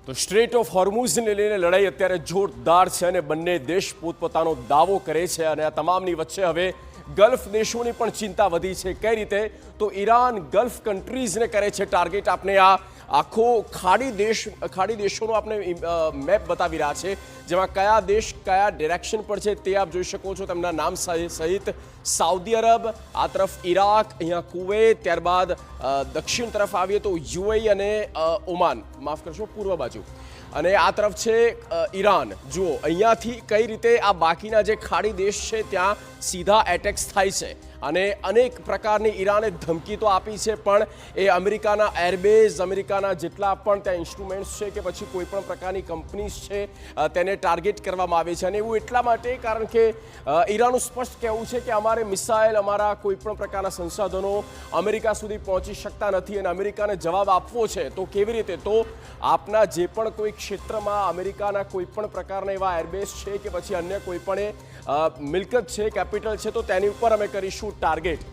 તો straight of હોર્મુઝને લઈને લડાઈ અત્યારે જોરદાર છે અને બંને દેશ પોતપોતાનો દાવો કરે છે અને આ તમામની વચ્ચે હવે ગલ્ફ દેશોની પણ ચિંતા વધી છે. કઈ રીતે? તો ઈરાન ગલ્ફ કન્ટ્રીઝને કરે છે ટાર્ગેટ. આપણે આ આખો ખાડી દેશોનો આપણે મેપ બતાવી રહ્યા છે, જેમાં કયા દેશ કયા ડિરેક્શન પર છે તે આપ જોઈ શકો છો તેમના નામ સહિત. સાઉદી અરબ, આ તરફ ઈરાક, અહીંયા કુવૈત, ત્યારબાદ દક્ષિણ તરફ આવીએ તો યુએઈ અને ઓમાન, માફ કરશો પૂર્વ બાજુ, અને આ તરફ છે ઈરાન. જુઓ અહીંયાથી કઈ રીતે આ બાકીના જે ખાડી દેશ છે ત્યાં સીધા એટેક્સ થાય છે અને અનેક પ્રકારની ઈરાને ધમકી તો આપી છે, પણ એ અમેરિકાના એરબેઝ, અમેરિકાના જેટલા પણ ત્યાં ઇન્સ્ટ્રુમેન્ટ્સ છે કે પછી કોઈ પણ પ્રકારની કંપનીઝ છે તેને ટાર્ગેટ કરવામાં આવે છે. અને એવું એટલા માટે કારણ કે ઈરાનનું સ્પષ્ટ કહેવું છે કે અમારે મિસાઇલ, અમારા કોઈ પણ પ્રકારના સંસાધનો અમેરિકા સુધી પહોંચી શકતા નથી અને અમેરિકાને જવાબ આપવો છે. તો કેવી રીતે? તો આપના જે પણ કોઈ ક્ષેત્રમાં અમેરિકાના કોઈ પણ પ્રકારના એવા એરબેઝ છે કે પછી અન્ય કોઈ પણ મિલકત છે, કેપિટલ છે, તો તેની ઉપર અમે કરીશું ટાર્ગેટ.